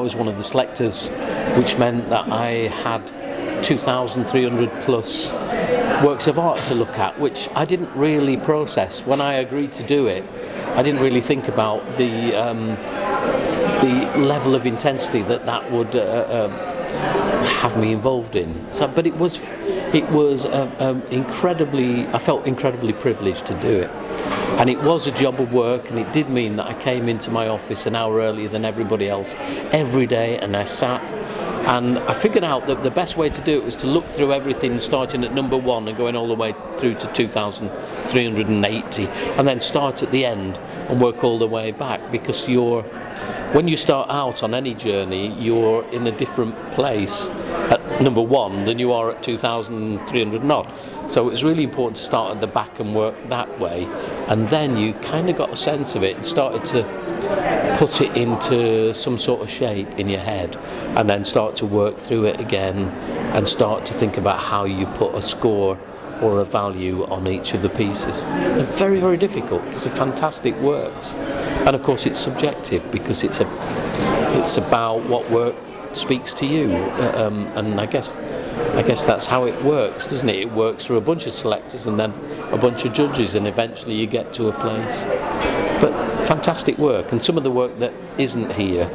was one of the selectors, which meant that I had 2,300 plus works of art to look at, which I didn't really process. When I agreed to do it, I didn't really think about the level of intensity that would have me involved in. So, but it was incredibly. I felt incredibly privileged to do it, and it was a job of work, and it did mean that I came into my office an hour earlier than everybody else every day, and I sat. And I figured out that the best way to do it was to look through everything starting at number 1 and going all the way through to 2,380, and then start at the end and work all the way back, because when you start out on any journey, you're in a different place at number 1 than you are at 2,300 and odd. So it was really important to start at the back and work that way, and then you kind of got a sense of it and started to put it into some sort of shape in your head, and then start to work through it again and start to think about how you put a score or a value on each of the pieces. They're very, very difficult because they're fantastic works, and of course it's subjective because it's about what work speaks to you, and I guess that's how it works, doesn't it? It works through a bunch of selectors and then a bunch of judges, and eventually you get to a place. But fantastic work, and some of the work that isn't here,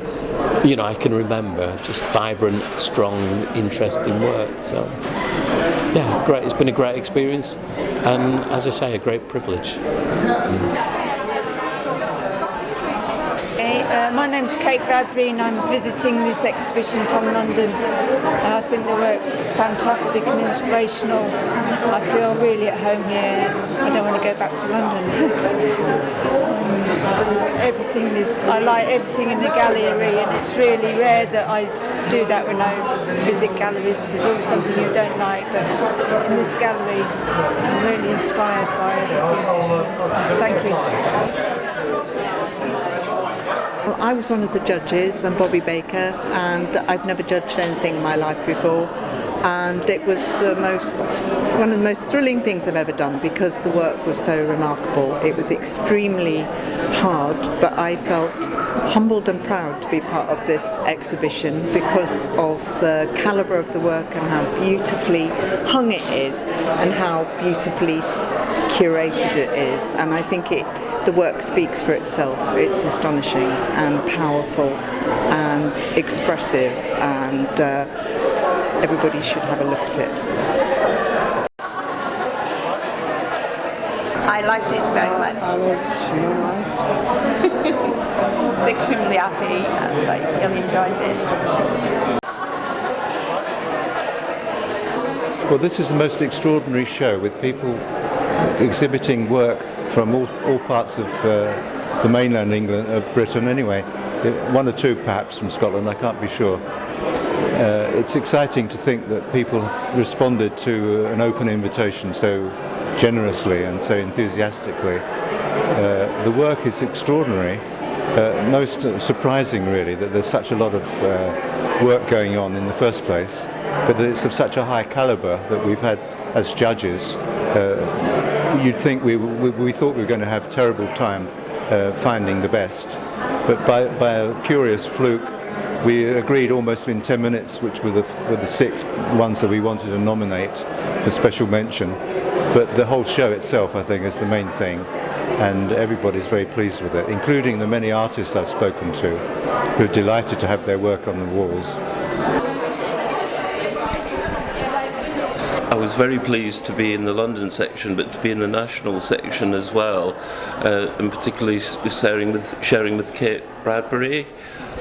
I can remember just vibrant, strong, interesting work. So yeah, great. It's been a great experience, and as I say, a great privilege. My name's Kate Bradbury, and I'm visiting this exhibition from London. I think the work's fantastic and inspirational. I feel really at home here. I don't want to go back to London. I like everything in the gallery, and it's really rare that I do that when I visit galleries. There's always something you don't like, but in this gallery, I'm really inspired by everything. Thank you. Well, I was one of the judges. I'm Bobby Baker, and I've never judged anything in my life before. And it was one of the most thrilling things I've ever done, because the work was so remarkable. It was extremely hard, but I felt humbled and proud to be part of this exhibition because of the calibre of the work and how beautifully hung it is and how beautifully curated it is. And I think the work speaks for itself. It's astonishing and powerful and expressive, and everybody should have a look at it. I liked it very much. I was He's extremely happy, and he really enjoys it. Well, this is the most extraordinary show, with people exhibiting work from all parts of the mainland England, Britain anyway. One or two perhaps from Scotland, I can't be sure. It's exciting to think that people have responded to an open invitation so generously and so enthusiastically. The work is extraordinary. Most surprising, really, that there's such a lot of work going on in the first place, but that it's of such a high calibre that we've had as judges. You'd think we thought we were going to have a terrible time finding the best, but by a curious fluke, we agreed almost in 10 minutes, which were the 6 ones that we wanted to nominate for special mention. But the whole show itself, I think, is the main thing, and everybody's very pleased with it, including the many artists I've spoken to, who are delighted to have their work on the walls. I was very pleased to be in the London section, but to be in the national section as well, and particularly sharing with Kate Bradbury,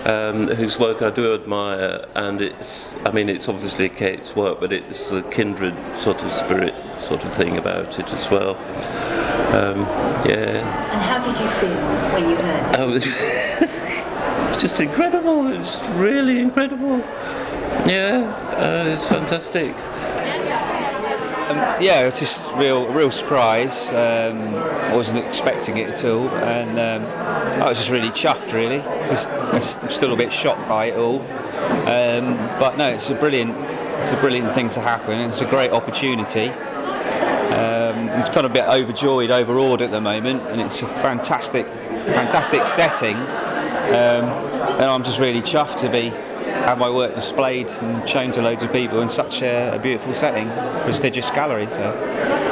whose work I do admire, and it's obviously Kate's work, but it's a kindred sort of spirit sort of thing about it as well. And how did you feel when you heard that? It's just incredible. It's really incredible. It's fantastic. It was just a real surprise. I wasn't expecting it at all, and I was just really chuffed, really. I'm still a bit shocked by it all, but no, it's a brilliant thing to happen. It's a great opportunity. I'm kind of a bit overawed at the moment, and it's a fantastic setting. and I'm just really chuffed to have my work displayed and shown to loads of people in such a beautiful setting, prestigious gallery. So.